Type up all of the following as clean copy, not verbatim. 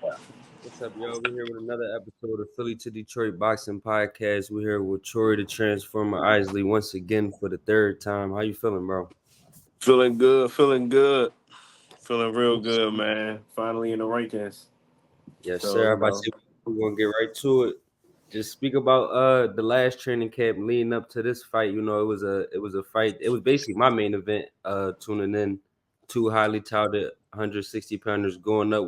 What's up, yo? We're here with another episode of Philly to Detroit Boxing Podcast. We're here with Troy the Transformer Isley once again for the third time. How you feeling, bro? Feeling good, feeling real good, man. Finally in the rankings. Yes, So, sir. I'm about to say we're gonna get right to it. Just speak about the last training camp leading up to this fight. You know, it was a fight. It was basically my main event. Tuning in, two highly touted 160 pounders going up.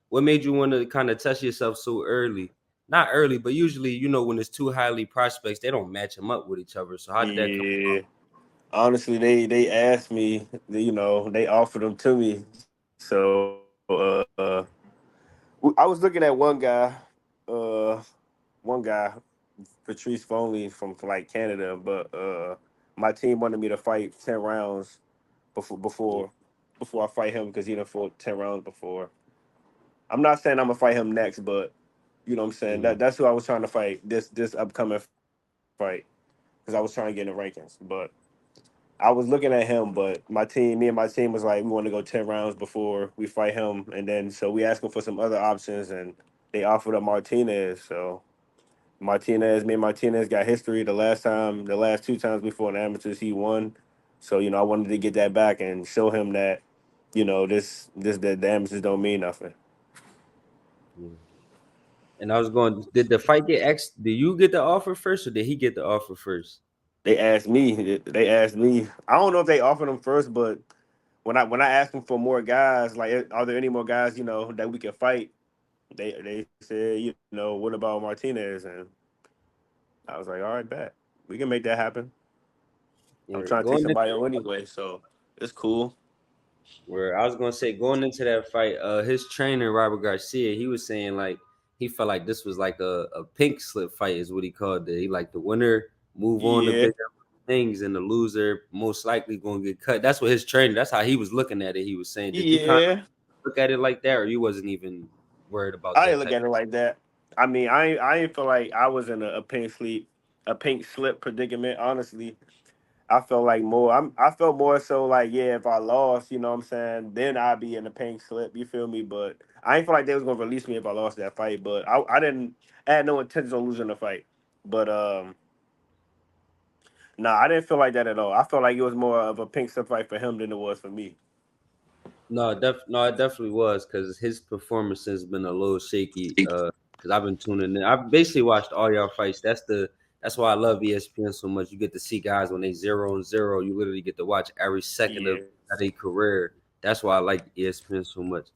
What made you want to kind of test yourself so early? Not early, but usually, when it's two highly prospects, they don't match them up with each other. So how did that come? yeah. Honestly, they asked me, they offered them to me. So, I was looking at uh, one guy, Patrice Foley from like Canada, but my team wanted me to fight 10 rounds before Yeah. before before I fight him because he done fought 10 rounds before. I'm not saying I'm gonna fight him next, but you know what I'm saying Mhm. that's who I was trying to fight this upcoming fight because I was trying to get in the rankings. But I was looking at him, but me and my team was like, we want to go 10 rounds before we fight him, and then so we asked him for some other options, and they offered up Martinez. So me and Martinez got history. The last two times we fought in amateurs, he won. So I wanted to get that back and show him that this the amateurs don't mean nothing. Yeah. And I was going, did the fight get X? Did you get the offer first or did he get the offer first? They asked me. They asked me. I don't know if they offered him first, but when I asked them for more guys, like, are there any more guys that we can fight? They said, what about Martinez? And I was like, all right, bet we can make that happen. I'm Yeah, trying to take going somebody on anyway, so it's cool. Where I was gonna say going into that fight, his trainer Robert Garcia, he was saying like he felt like this was like a pink slip fight is what he called it. He like the winner move on to Yeah, bigger things and the loser most likely gonna get cut. That's what his trainer. That's how he was looking at it. He was saying, did you kind of yeah. look at it like that, or you wasn't even worried about I that didn't look type? at it like that. I mean, I ain't feel like I was in a pink slip predicament. Honestly, I felt like I felt more so like, yeah, if I lost, you know what I'm saying, then I'd be in a pink slip. You feel me? But I ain't feel like they was gonna release me if I lost that fight. But I had no intentions on losing the fight. But nah, I didn't feel like that at all. I felt like it was more of a pink slip fight for him than it was for me. No, it definitely was because his performance has been a little shaky. Because I've been tuning in. I've basically watched all y'all fights. That's why I love ESPN so much. You get to see guys when they 0-0. You literally get to watch every second Yeah, of their career. That's why I like ESPN so much.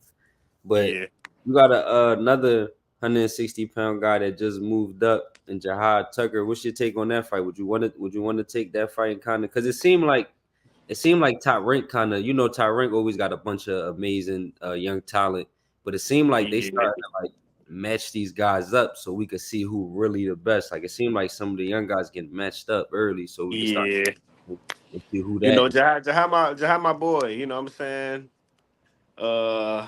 But yeah. you got another 160-pound guy that just moved up in Jahad Tucker. What's your take on that fight? Would you want to take that fight and kind of because it seemed like Top Rank kind of, Top Rank always got a bunch of amazing young talent, but it seemed like they Yeah, started to like match these guys up so we could see who really the best. Like it seemed like some of the young guys getting matched up early so we could start yeah. and see who that is. Jahad, my boy. You know what I'm saying? Uh,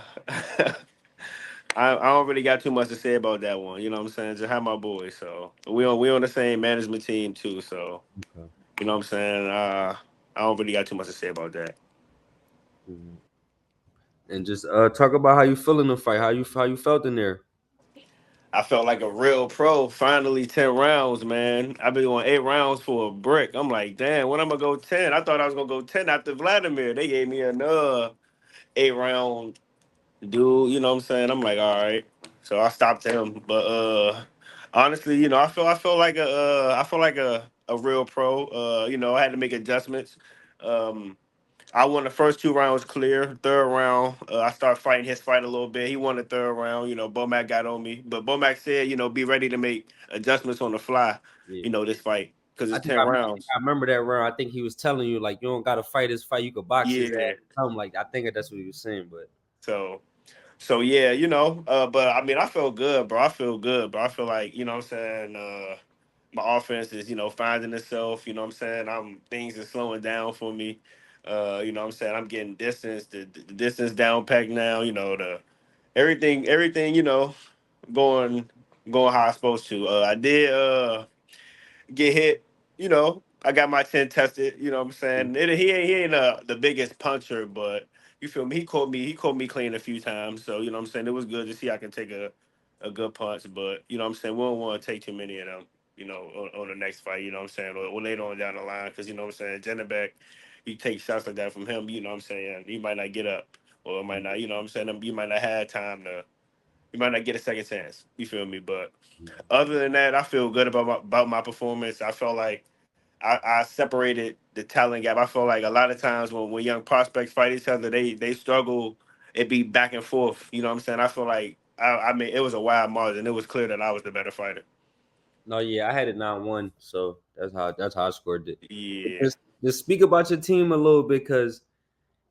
I don't really got too much to say about that one. You know what I'm saying? Jahad, my boy. So we on the same management team too. So Okay. you know what I'm saying? I don't really got too much to say about that. Mhm. And just talk about how you feel in the fight, how you felt in there. I felt like a real pro. Finally, 10 rounds, man. I've been going 8 rounds for a brick. I'm like, damn, when I'm gonna go 10? I thought I was gonna go 10 after Vladimir. They gave me another 8 round dude. You know what I'm saying? I'm like, all right. So I stopped him. But honestly, I feel like a real pro. I had to make adjustments. Um, I won the first 2 rounds clear. Third round, I started fighting his fight a little bit. He won the third round. Bomac got on me, but Bomac said, be ready to make adjustments on the fly. Yeah. This fight because I it's think ten rounds. I remember that round. I think he was telling you like you don't gotta fight his fight, you could box his ass. Yeah. Something like I think that's what he was saying, but So yeah, but I mean, I feel good, bro. I feel good, bro. I feel like what I'm saying. My offense is finding itself. You know what I'm saying. Things are slowing down for me. What I'm saying. I'm getting distance. The distance down pack now. The everything, going how I supposed to. I did get hit. I got my chin tested. You know what I'm saying. He ain't the biggest puncher, but You feel me? He caught me clean a few times. So, you know what I'm saying? It was good to see I can take a good punch, but you know what I'm saying, we don't want to take too many of them, you know, on the next fight, you know what I'm saying, or later on down the line, because you know what I'm saying, Jennebeck, you take shots like that from him, you know what I'm saying, he might not get up, or it might not, you know what I'm saying, you might not have time to, you might not get a second chance. You feel me? But other than that, I feel good about my performance. I felt like I separated the talent gap. I feel like a lot of times when young prospects fight each other, they struggle. It be back and forth. You know what I'm saying? I feel like I mean it was a wide margin. It was clear that I was the better fighter. No, yeah, I had it 9-1, so that's how I scored it. But Yeah, just speak about your team a little bit, because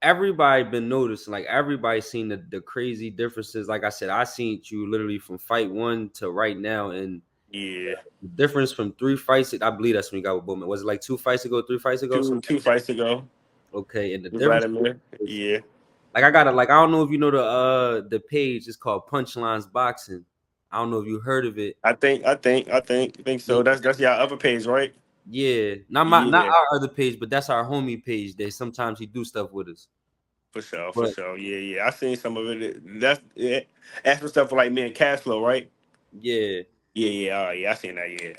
everybody been noticing, like everybody seen the crazy differences. Like I said, I seen you literally from fight one to right now, and yeah. the difference from 3 fights. I believe that's when you got with Bowman. Was it like 2 fights ago, 3 fights ago, Two something two like that? fights ago, Okay, and the difference Vladimir. is, Yeah, like, I gotta, like, I don't know if you know the page. It's called Punchlines Boxing. I don't know if you heard of it. I think so. That's your other page, right? Yeah, not Yeah, our other page, but that's our homie page. That sometimes he do stuff with us. for sure, for But sure. Yeah, yeah. I seen some of it. That's yeah. That's for stuff for like me and Cashflow, right? yeah, Yeah, yeah, yeah. I seen that. Yeah,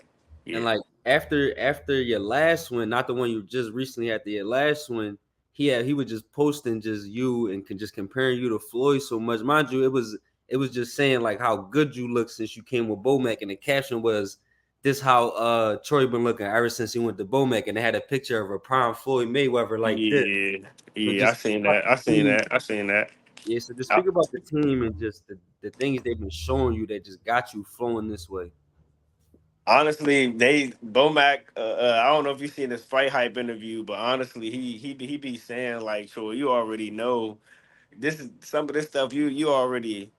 and yeah. like after your last one, not the one you just recently had, your last one, he was just posting just you and just comparing you to Floyd so much. Mind you, it was just saying like how good you look since you came with Bomac, and the caption was this how Troy been looking ever since he went to Bomac, and they had a picture of a prime Floyd Mayweather like this. Yeah, So yeah, I just speak seen about that. the I seen team. that. I seen that. Yeah, so just I, speak about the team and just the things they've been showing you that just got you flowing this way. honestly, they Bomac. I don't know if you seen this fight hype interview, but honestly, he be saying like, "Sure, you already know this is some of this stuff. You already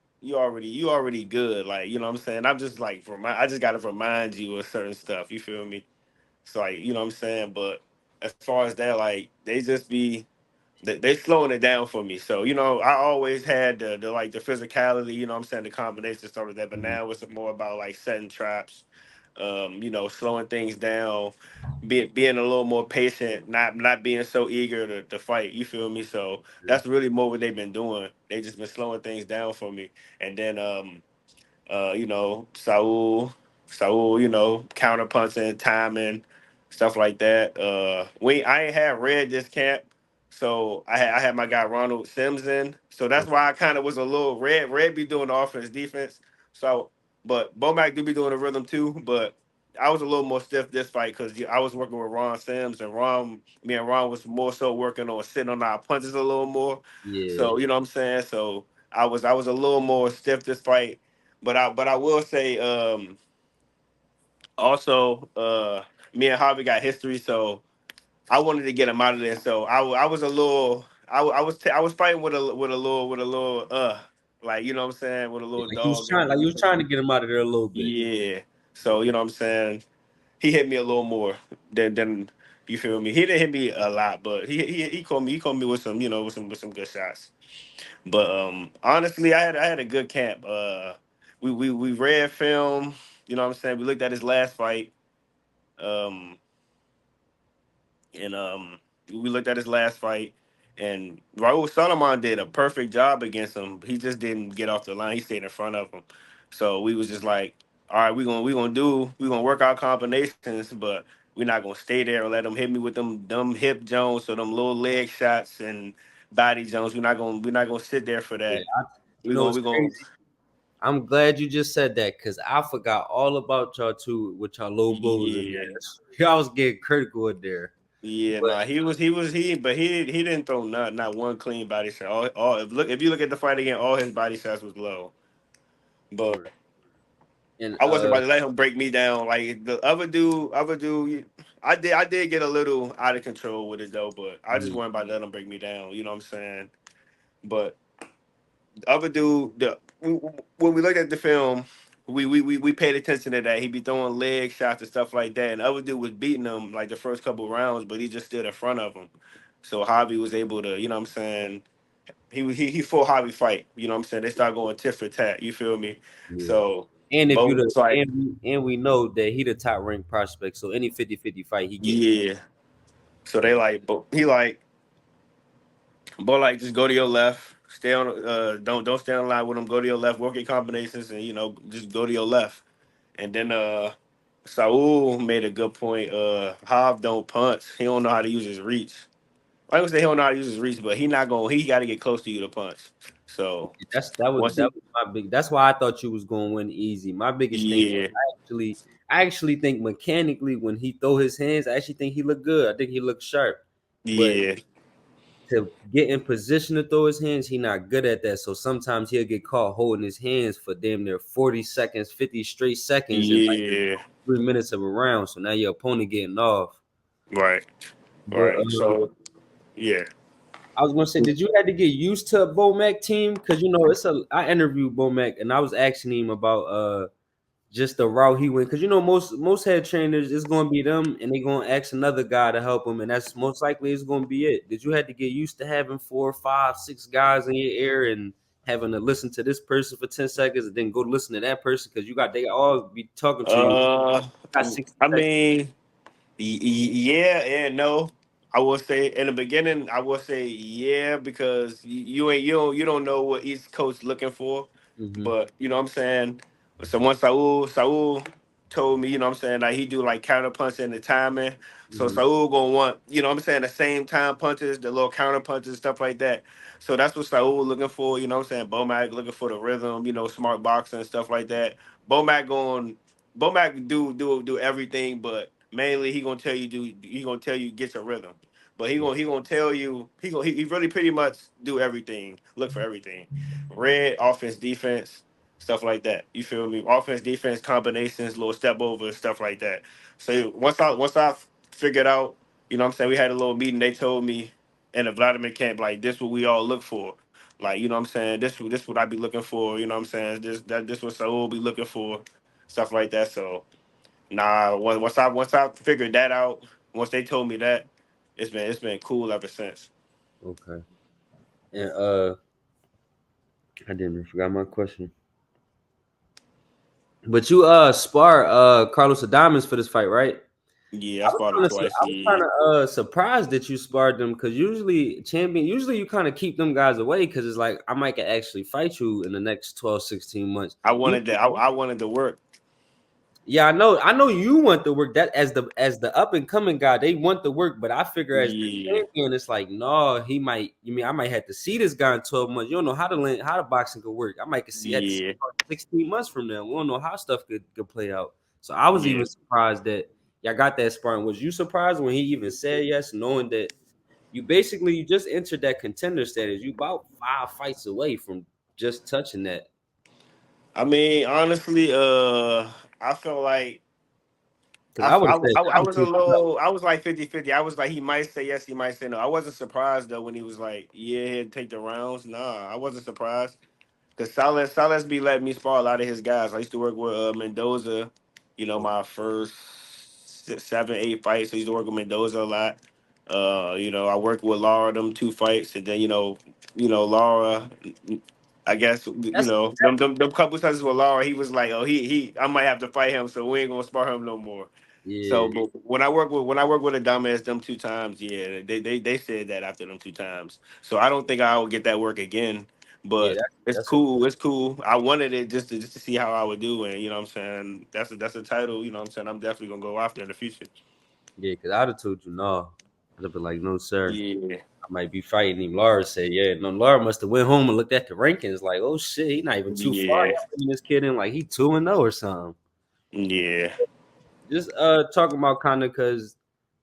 good. Like, you know what I'm saying. I'm just like I just got to remind you of certain stuff. You feel me? So like, you know what I'm saying. But as far as that, like, they just be they slowing it down for me. So, you know, I always had the like the physicality, you know what I'm saying, the combination stuff like that. But Mhm. now it's more about like setting traps, you know, slowing things down, being a little more patient, not being so eager to fight. You feel me? So that's really more what they've been doing. They just been slowing things down for me. And then you know, Saul, you know, counter punching, timing, stuff like that. I ain't had Red this camp, so I had my guy Ronald Sims in. So that's why I kind of was a little Red. Red be doing the offense defense. So, but Bomac do be doing the rhythm too. But I was a little more stiff this fight because I was working with Ron Sims, and me and Ron was more so working on sitting on our punches a little more. Yeah. So you know what I'm saying. So I was a little more stiff this fight, but I will say also me and Harvey got history, so I wanted to get him out of there. So I was a little I was fighting with a little like, you know what I'm saying, with a Yeah, little like you was dog in trying, me. like you You was feel trying to me? get him out of there a little bit. Yeah. So you know what I'm saying. He hit me a little more than you feel me. He didn't hit me a lot, but he caught me with some, you know, with some good shots. But honestly, I had a good camp. We read film. You know what I'm saying. We looked at his last fight. Um, and we looked at his last fight, and Raul Solomon did a perfect job against him. He just didn't get off the line. He stayed in front of him. So we was just like, all right, we gonna work our combinations, but we're not gonna stay there and let him hit me with them dumb hip Jones or them little leg shots and body Jones. We're not gonna sit there for Yeah, that. you We're know gonna it's we're gonna crazy. I'm glad you just said that, because I forgot all about y'all too with y'all low blows in Yeah, there. Y'all was getting critical in there. yeah. But Nah, but he didn't throw not one clean body shot. If you look at the fight again, all his body shots was low. But right. And I wasn't about to let him break me down. Like the other dude, I did get a little out of control with it though. But I just mhm, wasn't about to let him break me down. You know what I'm saying? But the other dude, when we looked at the film, we paid attention to that. He be throwing leg shots and stuff like that. And the other dude was beating him like the first couple rounds, but he just stood in front of him. So Javi was able to, you know what I'm saying? He full Javi fight. You know what I'm saying? They start going tit for tat. You feel me? yeah. So And if you Bo the was like, and we know that he the top ranked prospect, so any 50-50 fight he getting. yeah. So they like, but he like, But like, just go to your left. Stay on. Don't stay on the line with him. Go to your left. Work your combinations, and just go to your left. And then Saul made a good point. Hav don't punch. He don't know how to use his reach. I would say he don't know how to use his reach, but he not going. He got to get close to you to punch. So once That he, was my big. That's why I thought you was going to win easy. My biggest thing was yeah, I actually think mechanically when he throw his hands, I actually think he looked good. I think he looked sharp, but yeah, to get in position to throw his hands, he not good at that. So sometimes he'll get caught holding his hands for damn near 40 seconds, 50 straight seconds in like yeah, 3 minutes of a round. So now your opponent getting off. right, But right. So yeah, I was gonna say, did you have to get used to a Bomac team? Because I interviewed Bomac and I was asking him about just the route he went. Because most head trainers is gonna be them and they're gonna ask another guy to help them, and that's most likely is gonna be it. Did you have to get used to having 4, 5, 6 guys in your ear and having to listen to this person for 10 seconds and then go listen to that person because they all be talking to you. You uh, got 60 I seconds. mean, yeah and no. I will say in the beginning, I will say yeah because you don't know what each coach looking for, Hmm. but you know what I'm saying. So once Saul told me, you know what I'm saying, like he do like counter punching and the timing. So Hmm. Saul gonna want, you know what I'm saying, the same time punches, the little counter punches, stuff like that. So that's what Saul looking for, you know what I'm saying. Bomac looking for the rhythm, smart boxing and stuff like that. Bomac going Bomac do everything, but mainly he gonna tell you get your rhythm. But he gonna tell you he really pretty much do everything. Look for everything. Red offense, defense, stuff like that. You feel me? Offense, defense, combinations, little step over, stuff like that. So once I figured out, you know what I'm saying, we had a little meeting, they told me in the Vladimir camp, like this what we all look for. Like, you know what I'm saying, this what I be looking for, you know what I'm saying? This what Saul be looking for, stuff like that. So nah, once I figured that out, once they told me that, it's been cool ever since. Okay. And I didn't forgot my question. But you spar Carlos Adames for this fight, right? Yeah, I fought him twice. I was Yeah, kind of surprised that you sparred them because usually you kind of keep them guys away because it's like I might actually fight you in the next 12, 16 months. I You wanted that. I wanted to work. Yeah, I know you want the work that as the up and coming guy, they want the work, but I figure as the Yeah, champion, it's like, no, he might you mean I might have to see this guy in 12 months. You don't know how the boxing could work. I might have to see yeah, 16 months from now. We don't know how stuff could play out. So I was yeah. even surprised that y'all got that sparring. Was you surprised when he even said yes, knowing that you just entered that contender status? You about 5 fights away from just touching that. I mean, honestly, I felt like Because I would have said I was a attitude, no. little, I was like 50-50. I was like, he might say yes, he might say no. I wasn't surprised though when he was like, yeah, he'd take the rounds. Nah, I wasn't surprised. Because Salas be letting me spar a lot of his guys. I used to work with Mendoza, my first 7, 8 fights. I used to work with Mendoza a lot. I worked with Laura them 2 fights, and then Laura. I guess That's them couple times with Laura, he was like, oh, he I might have to fight him, so we ain't gonna spar him no more. So, yeah. but when I work with a dumbass them 2 times, yeah, they said that after them 2 times. So I don't think I will get that work again. Yeah, But it's that's okay. cool. It's cool. I wanted it just to see how I would do, and you know what I'm saying. That's a title. You know what I'm saying. I'm definitely gonna go after in the future. Yeah, because I'd have told you no. I'd have been like, no, sir. Yeah, I might be fighting him. Laura said, yeah. No, Laura must have went home and looked at the rankings like, oh shit, he not even too far. yeah, Y'all putting this kid in like he 2-0 or something. yeah. Just talking about kind of because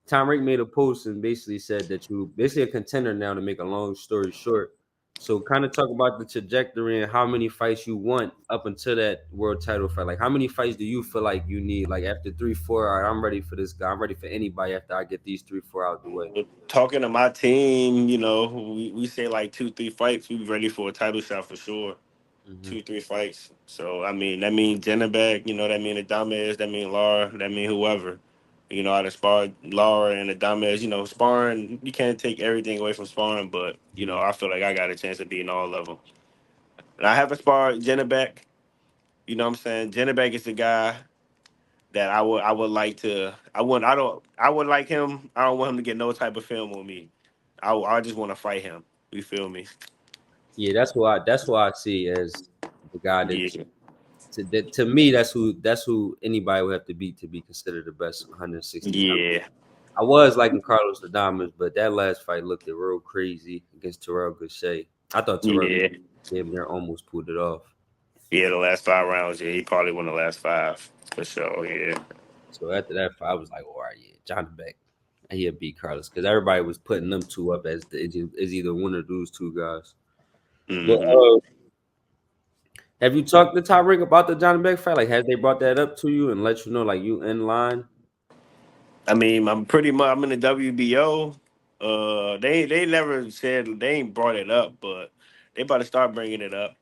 Tom Rick made a post and basically said that you basically a contender now to make a long story short. So kind of talk about the trajectory and how many fights you want up until that world title fight. Like how many fights do you feel like you need? Like after 3, 4, all right, I'm ready for this guy. I'm ready for anybody after I get these 3, 4 out the way. Talking to my team, we say like 2, 3 fights. We be ready for a title shot for sure. Hmm. 2, 3 fights. So I mean that means Jennebeck, that mean Adames, that mean Laura, that mean whoever. I done sparred Laura and Adames, sparring you can't take everything away from sparring, but I feel like I got a chance of beating all of them. And I haven't sparred Jennebeck, you know what I'm saying? Jennebeck is the guy that I would like to I would like him. I don't want him to get no type of film on me. I just want to fight him. You feel me? Yeah, that's why I see as the guy that Yeah, to me that's who anybody would have to beat to be considered the best 160. yeah, I was liking Carlos Adames, but that last fight looked real crazy against Terrell Gausha. I thought Terrell yeah, damn near almost pulled it off. yeah. The last 5 rounds, yeah, he probably won the last five for sure. Yeah. So after that fight, I was like, all right, yeah, Johnny Beck, he'll beat Carlos because everybody was putting them two up as is either one of those two guys. But Hmm. have you talked to Tyreek about the Johnny Beck fight? Like, have they brought that up to you and let you know like you in line? I mean, I'm pretty much I'm in the WBO. They never said they ain't brought it up, but they about to start bringing it up.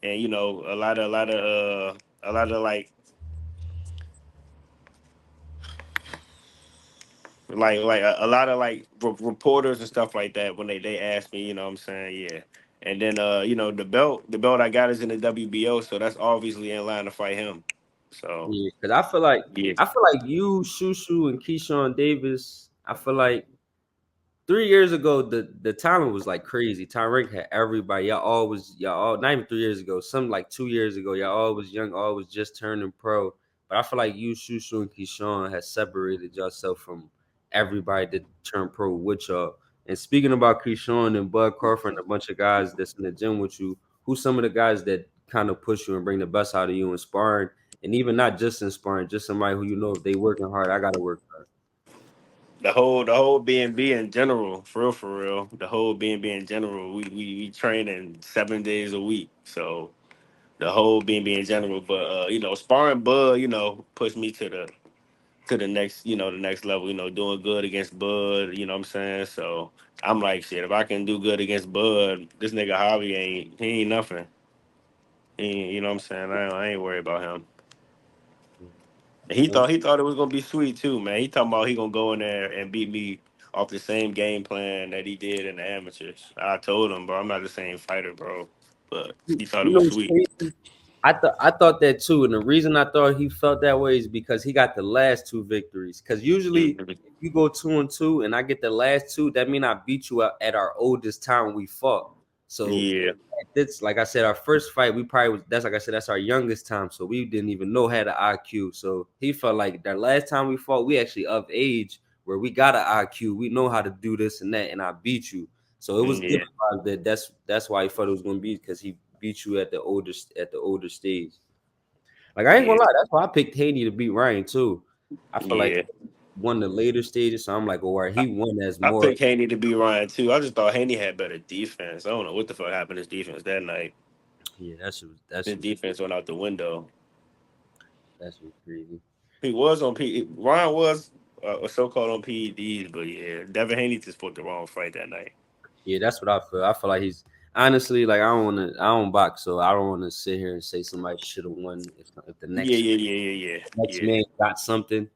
And you know, a lot of like a lot of like reporters and stuff like that when they ask me, you know what I'm saying? Yeah. And then you know, the belt I got is in the WBO, so that's obviously in line to fight him. So Yeah, because I feel like yeah. you, Shushu, and Keyshawn Davis. I feel like 3 years ago, the talent was like crazy. Tyreek had everybody. Y'all all not even 3 years ago, some like 2 years ago. Y'all all was young, all was just turning pro. But I feel like you, Shushu, and Keyshawn has separated yourself from everybody that turned pro with y'all. And speaking about Keyshawn and Bud Crawford and a bunch of guys that's in the gym with you, who's some of the guys that kind of push you and bring the best out of you in sparring, and even not just in sparring, just somebody who you know if they working hard, I gotta work hard. The whole BNB in general, for real. The whole BNB in general, we train in 7 days a week. So the whole BNB in general, but you know, sparring Bud, you know, pushed me to the next, you know, the next level. You know, doing good against Bud. You know what I'm saying? So I'm like, shit. If I can do good against Bud, this nigga Javi ain't nothing. You know what I'm saying? I ain't worried about him. He thought it was gonna be sweet too, man. He talking about he gonna go in there and beat me off the same game plan that he did in the amateurs. I told him, bro, I'm not the same fighter, bro. But he thought it You know was what's sweet. crazy? I thought that too, and the reason I thought he felt that way is because he got the last two victories. Because usually, Mhm. if you go 2-2 and I get the last two, that mean I beat you at our oldest time we fought. So Yeah, it's like I said, our first fight we probably was that's like I said that's our youngest time, so we didn't even know had an IQ. So he felt like that last time we fought, we actually of age where we got an IQ, we know how to do this and that, and I beat you. So it was good yeah, that that's why he thought it was going to be because he beat you at the older stage. Like I ain't yeah, gonna lie, that's why I picked Haney to beat Ryan too. I feel like yeah. won the later stages, so I'm like, oh, all right, he won as I more. picked Haney to be Ryan too. I just thought Haney had better defense. I don't know what the fuck happened to his defense that night. Yeah, that His shit was defense went out the window. that shit was crazy. He was on P. Ryan was so-called on PEDs, but yeah, Devin Haney just fought the wrong fight that night. Yeah, that's what I feel. I feel like he's honestly like I don't box, so I don't want to sit here and say somebody should have won if the Yeah, next yeah, yeah, yeah, next yeah, man got something.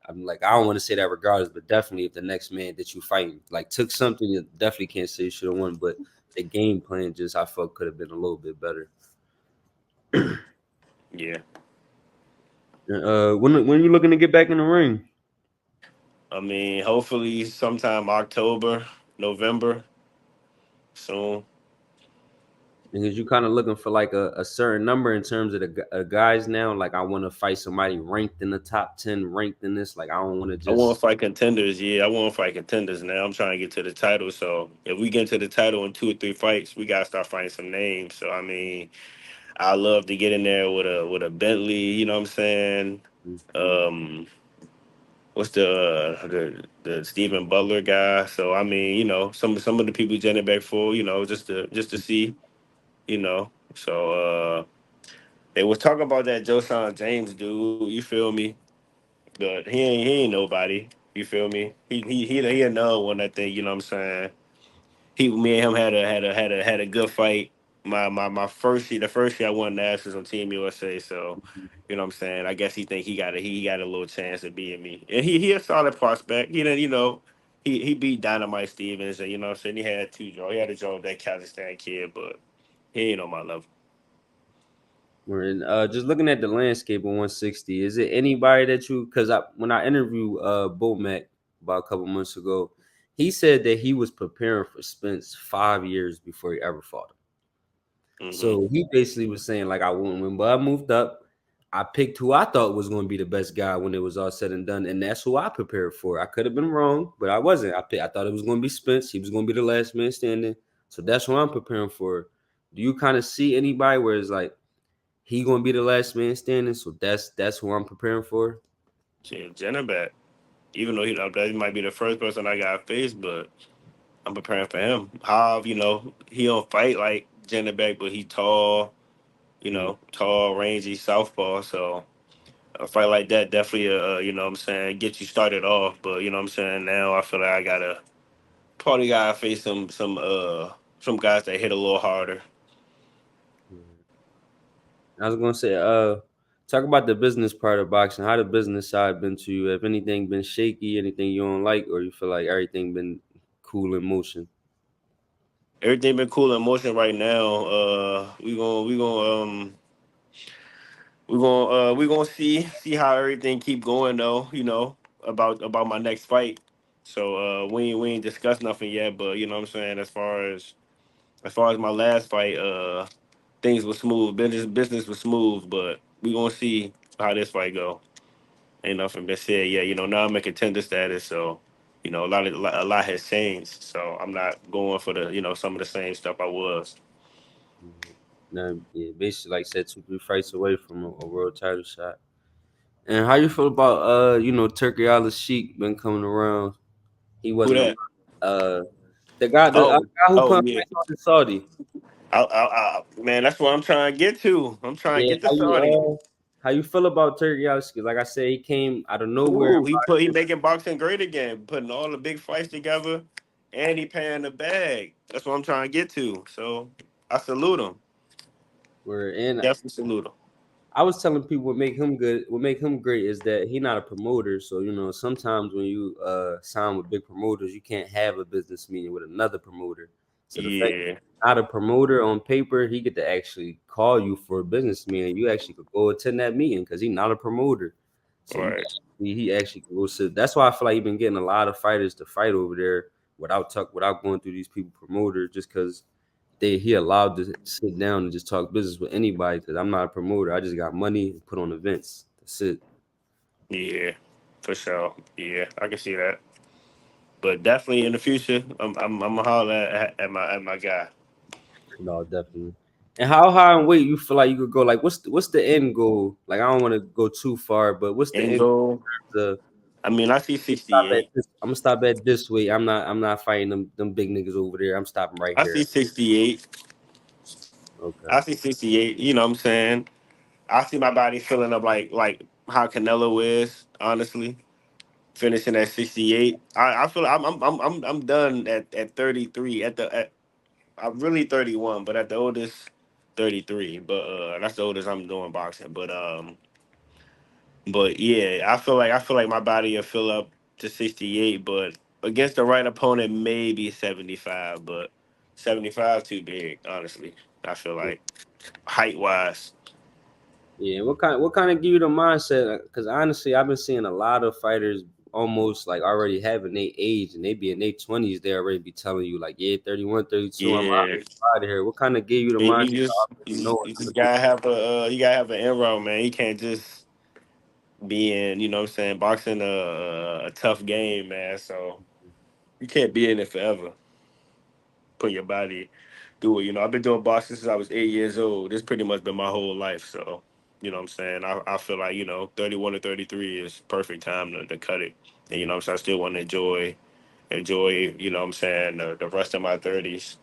I'm like I don't want to say that regardless, but definitely if the next man that you fight like took something, you definitely can't say you should have won. But the game plan just I felt could have been a little bit better. yeah. When you looking to get back in the ring? I mean, hopefully sometime October, November, soon. Because you kind of looking for like a certain number in terms of the guys now. Like I want to fight somebody ranked in the top 10, ranked in this. Like I don't want to I want just to fight contenders. Yeah, I want to fight contenders now. I'm trying to get to the title. So if we get to the title in 2 or 3 fights, we gotta start fighting some names. So I mean, I love to get in there with a Bentley. You know what I'm saying? Um, what's the Stephen Butler guy? So I mean, you know, some of the people Jenny back for, you know, just to see, you know. So they was talking about that Josan James dude. You feel me? But he ain't nobody. You feel me? He another one. I think you know what I'm saying. Me and him had a good fight. My first year, the first year I won Nationals on Team USA. So, you know what I'm saying. I guess he think he got a little chance of beating me, and he a solid prospect. You know he beat Dynamite Stevens, and you know what I'm saying. He had two draw. He had a draw with that Kazakhstan kid, but he ain't on my level. We're in, just looking at the landscape of 160. Is it anybody that you? Because when I interviewed Bomac about a couple months ago, He said that he was preparing for Spence 5 years before he ever fought him. Hmm. So he basically was saying, like, I wouldn't win, but I moved up. I picked who I thought was going to be the best guy when it was all said and done, and that's who I prepared for. I could have been wrong, but I wasn't. I thought it was going to be Spence. He was going to be the last man standing. So that's who I'm preparing for. Do you kind of see anybody where it's like he going to be the last man standing? So that's who I'm preparing for. Jenna bet. Even though that might be the first person I got faced, but I'm preparing for him. How he don't fight like Jenna Beck, but he tall. Mm, Tall, rangy southpaw. So a fight like that definitely, what I'm saying, get you started off. But you know what I'm saying. Now I feel like I gotta probably gotta face some guys that hit a little harder. mm. I was gonna say, talk about the business part of boxing. How the business side been to you? Have anything been shaky? Anything you don't like, or you feel like everything been cool in motion? Everything been cool in motion right now. We gonna see how everything keep going though. About my next fight. So we ain't discussed nothing yet, but you know what I'm saying. As far as my last fight, things were smooth. Business was smooth, but we gonna see how this fight go. Ain't nothing been said yet. Now I'm in contender status, so a lot has changed. So I'm not going for the some of the same stuff I was. Mhm. Now, yeah, basically, like I said, 2 3 fights away from a world title shot. And how you feel about Turkey Allah Sheik been coming around? He Who wasn't that? uh the Oh, guy who oh put yeah. fight on Saudi. Man, that's what I'm trying to get to. I'm trying to Yeah, get to Saudi. how you feel about Turkey Allah Sheik? Like I said, he came out of nowhere. Cool. He making boxing great again, putting all the big fights together, and he paying the bag. That's what I'm trying to get to. So I salute him. Where and Definitely salute him. I was telling people what make him good, what make him great is that he not a promoter. So sometimes when you sign with big promoters, you can't have a business meeting with another promoter. So the fact that Yeah. he's not a promoter on paper, he get to actually call you for a business meeting. You actually could go attend that meeting because he's not a promoter. So All right. he actually could go sit. That's why I feel like he's been getting a lot of fighters to fight over there without going through these people promoters, just because he allowed to sit down and just talk business with anybody because I'm not a promoter. I just got money and put on events. That's it. Yeah, for sure. Yeah, I can see that. But definitely in the future, I'm gonna holler at my guy. No, definitely. And how high in weight you feel like you could go? Like, what's the end goal? Like, I don't want to go too far, but what's the And end go. goal? I mean, I see Stop at 68. this. I'm gonna stop at this weight. I'm not fighting them big niggas over there. I'm stopping right I see here. 68. Okay. I see 68. You know what I'm saying? I see my body filling up like how Canelo is. Honestly, finishing at 68. I feel I'm done at 33. I'm really 31, but at the oldest 33. But that's the oldest I'm doing boxing. But yeah, I feel like my body will fill up to 68, but against the right opponent, maybe 75. But 75 too big, honestly. I feel like height wise. Yeah, what kind of give you the mindset? Because honestly, I've been seeing a lot of fighters almost like already having their age and they be in their 20s. They already be telling you like, yeah, 31, 32, I'm Yeah, out of here. What kind of gave you the and mindset you just of already you, knowing you how to just do? gotta have an inroad, man. You can't just be in, what I'm saying, boxing a tough game, man. So you can't be in it forever. Put your body through it. I've been doing boxing since I was 8 years old. This pretty much been my whole life. So, what I'm saying? I feel like, 31 to 33 is perfect time to cut it. And, what I'm saying? I still want to enjoy, what I'm saying, the rest of my 30s.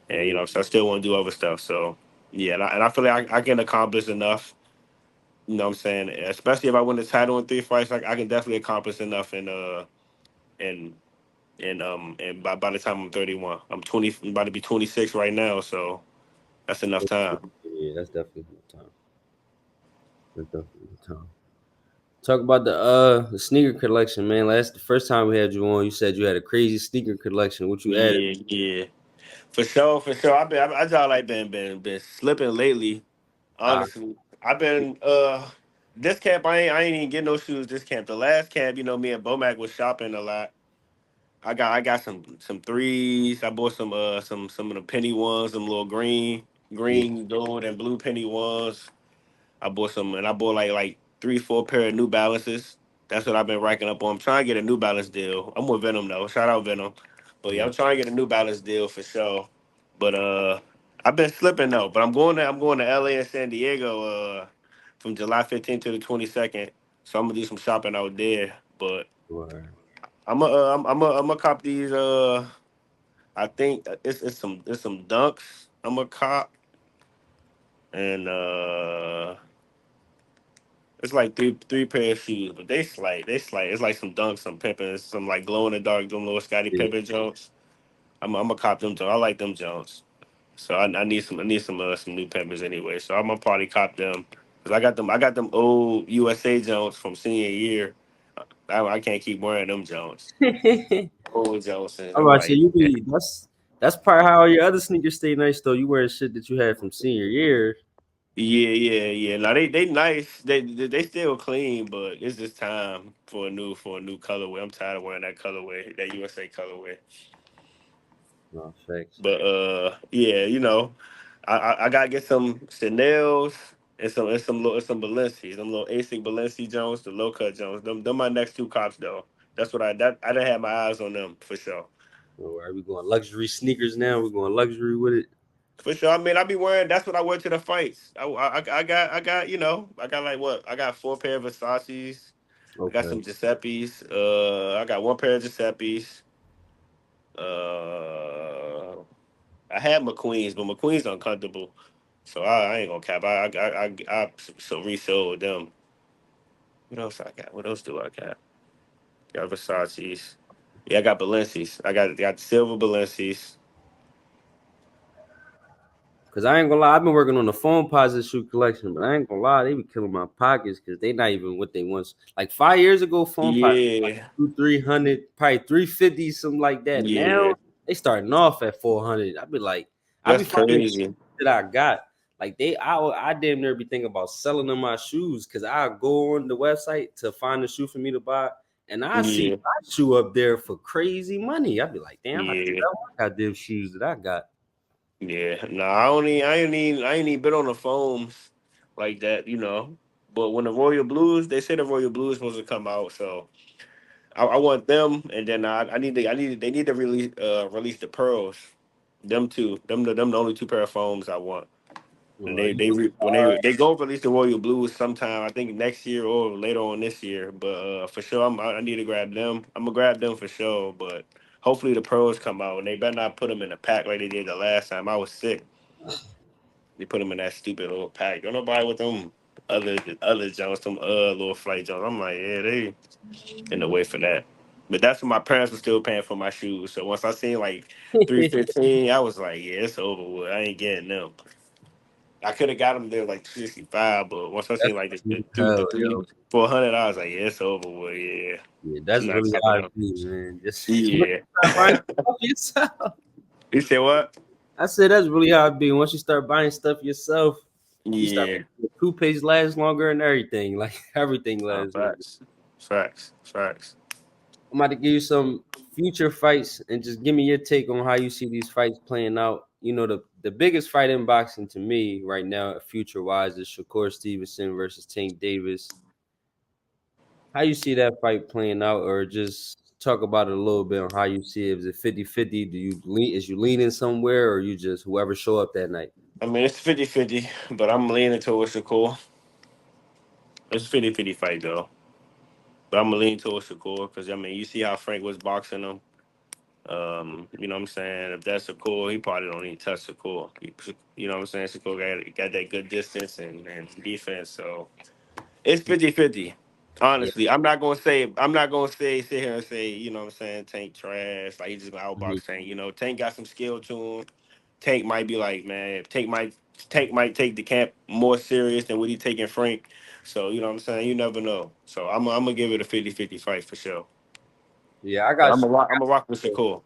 And, Yeah, so I still want to do other stuff. So, yeah. And I feel like I can accomplish enough, what I'm saying? Especially if I win the title in 3 fights, I can definitely accomplish enough in and by the time I'm 31, I'm about to be 26 right now, so that's enough time. yeah, that's definitely the time. That's definitely the time. Talk about the sneaker collection, man. Last the first time we had you on, you said you had a crazy sneaker collection. What you added? Yeah, yeah, for sure, for sure. I just like been slipping lately. Uh, Honestly, I've been this camp I ain't even getting no shoes this camp. The last camp, me and Bomac was shopping a lot. I got some threes. I bought some of the penny ones, some little Yeah, gold and blue penny ones. I bought some, and I bought like 3, 4 pair of New Balances. That's what I've been racking up on. I'm trying to get a New Balance deal. I'm with Venom though. Shout out Venom. But yeah, yeah. I'm trying to get a New Balance deal for sure. But I've been slipping though. But I'm going to LA and San Diego from July 15th to the 22nd. So I'm gonna do some shopping out there. But Word. I'm gonna cop these. I think it's some Dunks. I'm gonna cop and it's like three pair of shoes, but they slight. It's like some Dunks, some Pippins, some like glow in the dark, them little Scotty Yeah. Pippen Jones. I'm gonna cop them Jones. I like them Jones. So I need some new Pippins anyway. So I'm gonna probably cop them because I got them old USA Jones from senior year. I can't keep wearing them Jones. Old Jones. I'm I'm about to say like, you be that's probably how all your other sneakers stay nice though. You wearing shit that you had from senior year. yeah. Now they nice. They still clean, but it's just time for a new colorway. I'm tired of wearing that colorway, that USA colorway. No facts. But yeah, I gotta get some Chanel's and some Balenci's, them little ASIC Balenci Jones, the low cut Jones. Them my next two cops though. That's what I done had my eyes on them for sure. All right, we going luxury sneakers now. We're going luxury with it. For sure. I mean, I be wearing. That's what I wear to the fights. I got I got like what? I got 4 pair of Versace's. I got Okay. some Giuseppe's. I got 1 pair of Giuseppe's. Uh, I had McQueen's, but McQueen's uncomfortable, so I ain't gonna cap. I so resold them. What else I got? What else do I got? Got Versace's. Yeah, I got Balenci's. Got silver Balenci's. Cause I ain't gonna lie, I've been working on the foam posit shoe collection, but I ain't gonna lie, they be killing my pockets because they not even what they once. Like 5 years ago, foam posit like Yeah, 200, 300, probably 350, something like that. yeah, Now they starting off at 400. I be like, I be that's finding crazy. that I got. Like I damn near be thinking about selling them my shoes because I go on the website to find a shoe for me to buy, and I see Yeah, my shoe up there for crazy money. I be like, damn, I have to yeah. sell my goddamn shoes that I got. Yeah, no, I ain't even been on the phones like that, But when the Royal Blues, they say the Royal Blues supposed to come out, so I want them, and then they need to release the pearls, them two, them the only 2 pair of foams I want. And Or you when they go release the Royal Blues sometime, I think next year or later on this year. But for sure, I need to grab them. I'm gonna grab them for sure. But hopefully the pros come out, and they better not put them in a pack like they did the last time. I was sick. They put them in that stupid little pack. Don't nobody with them other Jones, some little flight Jones. I'm like, yeah, they in the way for that. But that's when my parents were still paying for my shoes. So once I seen like 315, I was like, yeah, it's over with. I ain't getting them. I could have got them there like 65, but once I that's seen like really hell, the three yo. 400, I was like, yeah, it's over with. Yeah, Yeah, I'm that's not really copping how them. it be, man. Just Yeah. start buying stuff yourself. You said what? I said that's really how it be. Once you start buying stuff yourself, you start Yeah. the toothpaste lasts longer and everything. Like everything lasts longer. Facts. Facts. I'm about to give you some future fights and just give me your take on how you see these fights playing out. You know, the biggest fight in boxing to me right now, future wise, is Shakur Stevenson versus Tank Davis. How you see that fight playing out, or just talk about it a little bit on how you see it? Is it 50-50? Do you lean is you leaning somewhere, or you just whoever show up that night? I mean, it's 50-50, but I'm leaning towards Shakur. It's 50-50 fight, though. But I'm going to lean towards Shakur because, I mean, you see how Frank was boxing him. You know what I'm saying? If that's Shakur, he probably don't even touch Shakur. You know what I'm saying? Shakur got that good distance and defense, so. It's 50-50. Yeah. Honestly, I'm not gonna say sit here and say, you know what I'm saying, Tank trash, like he just gonna Mhm. outbox Tank. Tank got some skill to him. Tank might be like, man, Tank might take the camp more serious than what he taking Frank. So, you know what I'm saying? You never know. So I'm gonna give it a 50-50 fight for sure. Yeah, I But got I'm a rock with Shakur.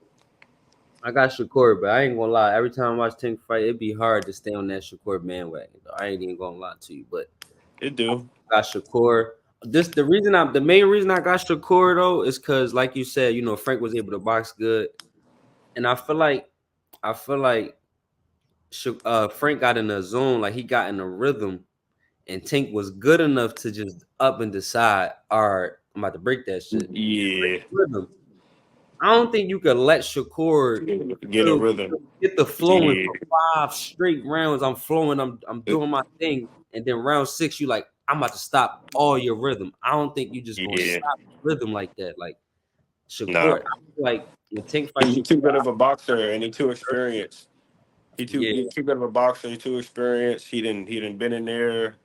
I got Shakur, but I ain't gonna lie. Every time I watch Tank fight, it'd be hard to stay on that Shakur bandwagon. Though. I ain't even gonna lie to you, but It do. I got Shakur. the main reason I got Shakur though is because, like you said, you know, Frank was able to box good, and I feel like Frank got in a zone, like he got in a rhythm, and Tank was good enough to just up and decide, all right, I'm about to break that shit. Break Yeah, the rhythm. I don't think you could let Shakur get a rhythm. get the flowing Yeah, for 5 straight rounds. I'm flowing, I'm doing my thing, and then round 6, you like, I'm about to stop all your rhythm. I don't think you just gonna yeah. stop rhythm like that. Like Nah, Shakur, I feel like when Tank fight he Shakur, too good of a boxer, and he too experienced. yeah, He too good of a boxer. He too experienced. He didn't been in there,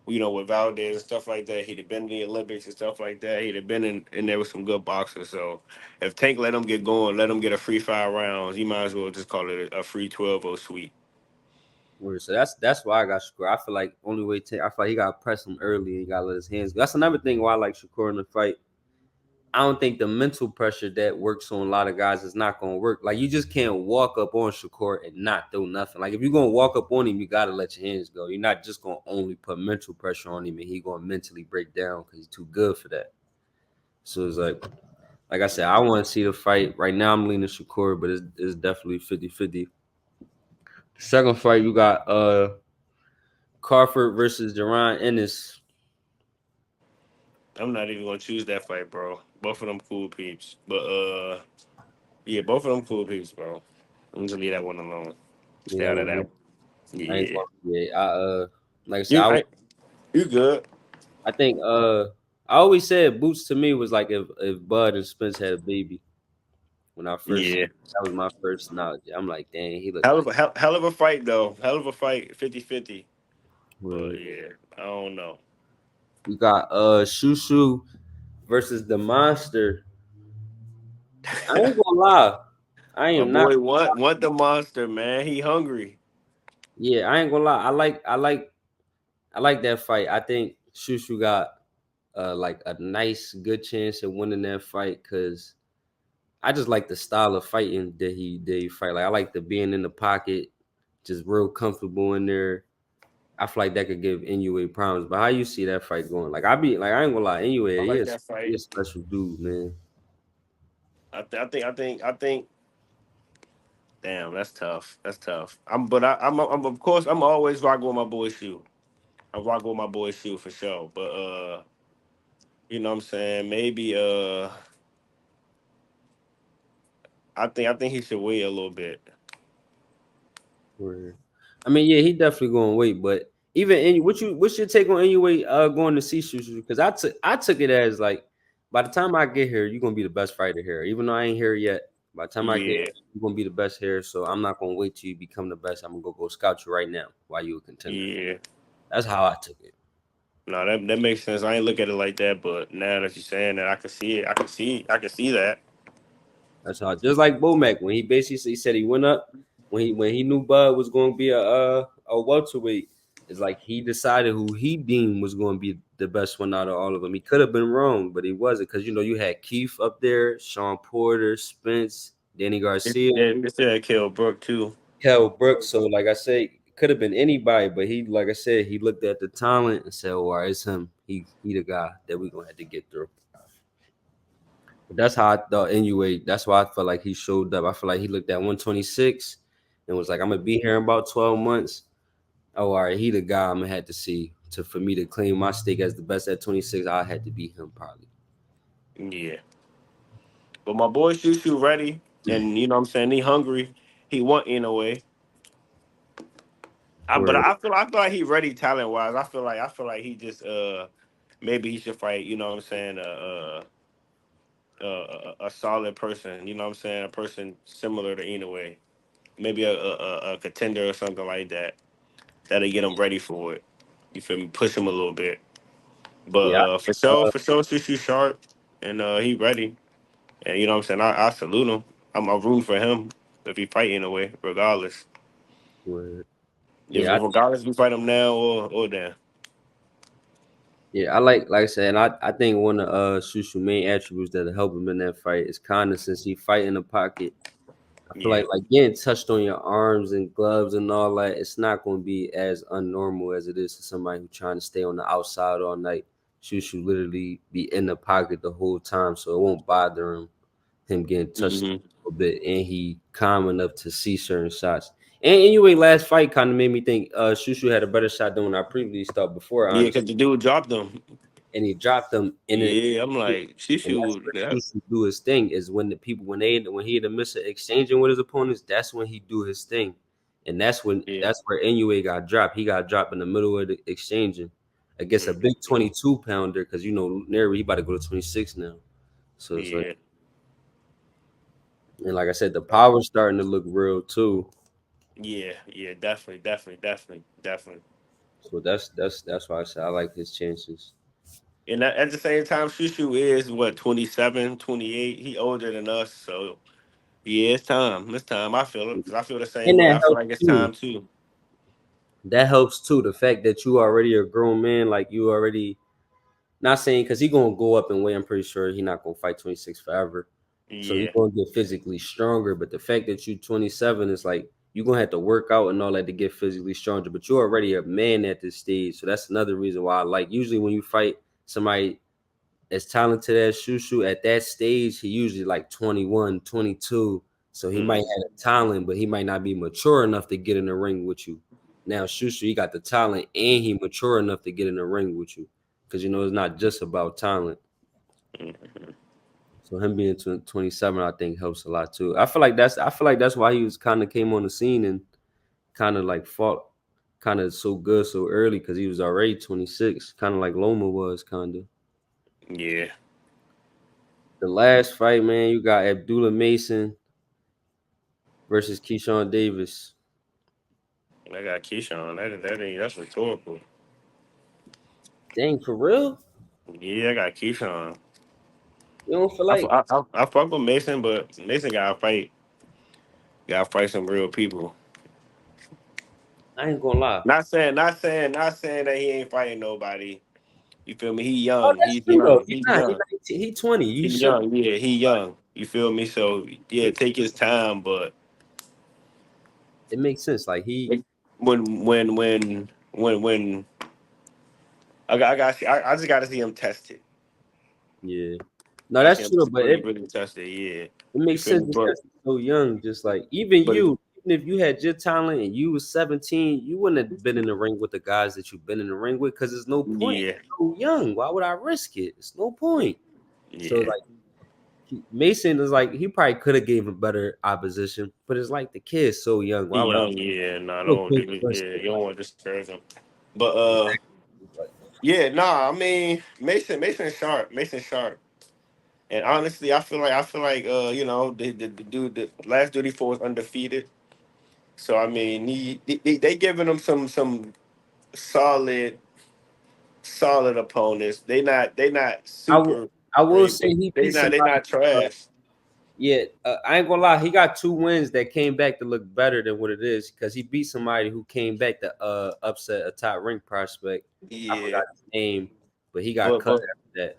you know, with Valdez and stuff like that. He'd have been in the Olympics and stuff like that. He'd have been in there with some good boxers. So if Tank let him get going, let him get a free 5 rounds, he might as well just call it a free 12-0 sweep. so that's why I got Shakur. I feel like only way Tank, I feel like he got to press him early and he got to let his hands go. That's another thing why I like Shakur in the fight. I don't think the mental pressure that works on a lot of guys is not going to work. Like you just can't walk up on Shakur and not do nothing. Like if you're going to walk up on him, you got to let your hands go. You're not just going to only put mental pressure on him and he going to mentally break down because he's too good for that. So it's like I said, I want to see the fight. Right now I'm leaning Shakur, but it's definitely 50-50. The second fight you got Crawford versus Deron Ennis. I'm not even gonna choose that fight, bro. Both of them cool peeps, but yeah, both of them cool peeps, bro. I'm just leave that one alone. Yeah, Stay that out of one. that. I ain't Yeah, going. Yeah, like I said, you, I, you good? I think I always said Boots to me was like if Bud and Spence had a baby when I first Yeah. that was my first knowledge. I'm like, dang, he looked Hell of like a hell of a fight though. Hell of a fight, 50-50. But word. yeah, I don't know. You got Shushu versus the monster. I ain't gonna lie. I My am not boy want the monster, man. He hungry. yeah, I ain't gonna lie. I like that fight. I think Shushu got like a nice good chance of winning that fight because I just like the style of fighting that he fight. Like I like the being in the pocket, just real comfortable in there. I feel like that could give Inoue problems. But how you see that fight going? Like I ain't gonna lie, I Inoue, like that he fight. is a special dude, man. I think. Damn, that's tough. That's tough. I'm of course I'm always rocking with my boy Shoe. I'm rocking with my boy Shoe for sure. But you know what I'm saying? Maybe I think he should wait a little bit. Word. I mean, yeah, he definitely going to wait. But even in what's your take on Inoue going to see Shushu? Because I took it as like by the time I get here, you're gonna be the best fighter here. Even though I ain't here yet, by the time I get Yeah, here, you're gonna be the best here. So I'm not gonna wait till you become the best. I'm gonna go scout you right now while you a contender. yeah. That's how I took it. No, that makes sense. I ain't look at it like that, but now that you're saying that, I can see it. I can see that. That's how just like Bomac when he basically he said he went up when he knew Bud was going to be a welterweight. It's like he decided who he deemed was going to be the best one out of all of them. He could have been wrong, but he wasn't because you know you had Keith up there, Sean Porter, Spence, Danny Garcia, It's that kill Brook too. Kell Brooks. So like I say, it could have been anybody, but he like I said, he looked at the talent and said, "Oh, all right, it's him. He the guy that we're gonna have to get through." But that's how I thought anyway. That's why I felt like he showed up. I feel like he looked at 126 and was like, I'm gonna be here in about 12 months. Oh, all right, he the guy I'm gonna have to see to for me to claim my stake as the best at 26. I had to beat him probably. Yeah, but my boy Shushu ready, and you know what I'm saying, he hungry. He want in a way. But Where I feel like he ready talent wise. I feel like he just maybe he should fight. You know what I'm saying? A solid person. You know what I'm saying? A person similar to Inoue. Maybe a contender or something like that. That'll get him ready for it. You feel me? Push him a little bit. But yeah, for sure, Shushu sharp, and he ready. And you know what I'm saying? I salute him. I'm rooting for him if he fight in a way, regardless. where If yeah, regardless we fight him now or then. yeah, I like I said, I think one of Shushu main attributes that'll help him in that fight is kindness since he fight in the pocket. I feel Yeah. like getting touched on your arms and gloves and all that, it's not going to be as unnormal as it is to somebody who's trying to stay on the outside all night. Shushu literally be in the pocket the whole time, so it won't bother him getting touched Hmm. a little bit, and he calm enough to see certain shots. And anyway, last fight kind of made me think Shushu had a better shot than when I previously thought before, Yeah, honestly. because the dude dropped them. And he dropped them in it. Yeah, I'm like, she And that's should. where Shushu do his thing is when the people when he in the midst of exchanging with his opponents, that's when he do his thing. And Yeah. that's where Inoue got dropped. He got dropped in the middle of the exchanging against a big Hmm. 22 pounder because you know Neri he about to go to 26 now. So it's like, Yeah. and like I said, the power's starting to look real too. Yeah. Yeah. Definitely. Definitely. Definitely. Definitely. So that's why I said I like his chances. And at the same time, Shushu is what 27, 28. He older than us, so yeah, it's time. It's time. I feel it because I feel the same And way. that I feel helps like it's too. time too. That helps too. The fact that you already a grown man, like you already not saying because he gonna go up in weight. I'm pretty sure he not gonna fight 26 forever. So he Yeah. gonna get physically stronger. But the fact that you 27 is like you gonna have to work out and all that to get physically stronger. But you're already a man at this stage. So that's another reason why I like usually when you fight somebody as talented as Shushu at that stage, he usually like 21, 22. So he might Mm. have a talent, but he might not be mature enough to get in the ring with you. Now Shushu, he got the talent and he mature enough to get in the ring with you. Because you know it's not just about talent. Mhm. So him being 27, I think helps a lot too. I feel like that's why he was kind of came on the scene and kind of like fought kind of so good so early because he was already 26, kind of like Loma was kind of. Yeah. The last fight, man, you got Abdullah Mason versus Keyshawn Davis. I got Keyshawn. That ain't that's rhetorical. Dang, for real? Yeah, I got Keyshawn. You don't feel I, like fu- I fuck with Mason, but Mason gotta fight. Gotta fight some real people. I ain't gonna lie. Not saying that he ain't fighting nobody. You feel me? He Oh, young. that's He's true though. young. He's He's not. He young. 19, he 20. He You should. young. Yeah, he young. You feel me? So yeah, take his time, but It makes sense. Like he, when I just got to see him tested. yeah. No, I see that's him true. But really really tested. Yeah, it you makes feel sense me? because he's so young. Just like even But it, you, even if you had your talent and you was 17, you wouldn't have been in the ring with the guys that you've been in the ring with because there's no point. yeah, You're so young. Why would I risk it? It's no point. So yeah, like Mason is like he probably could have gave him better opposition, but it's like the kid's so young. he Why would I? young. Yeah, nah, No don't point do risk yeah, it. you don't want to discourage him. But Exactly. Like, yeah, nah. I mean, Mason sharp. Mason sharp. And honestly, I feel like the dude the last dude he fought was undefeated. So I mean, they giving him some solid opponents. They not I will. super I will great, say but he they beat not they somebody. not trash. Yeah, I ain't gonna lie. He got two wins that came back to look better than what it is because he beat somebody who came back to upset a top rank prospect. I Yeah, forgot his name, but he got but cut but after that.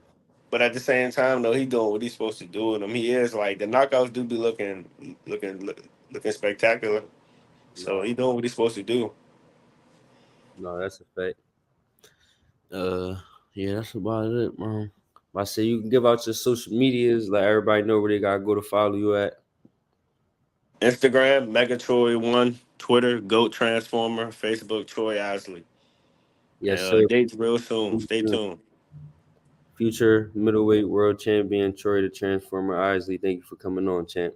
but at the same time though, he doing what he's supposed to do with him. He is like the knockouts do be looking spectacular. So No, he doing what he's supposed to do. no, that's a fact. Uh, yeah, that's about it, man. I say you can give out your social medias, let everybody know where they gotta go to follow you at. Instagram, Megatroy1, Twitter, Goat Transformer, Facebook, Troy Isley. Yes, sir. Dates real soon. Stay tuned. Future middleweight world champion Troy the Transformer Isley. Thank you for coming on, champ.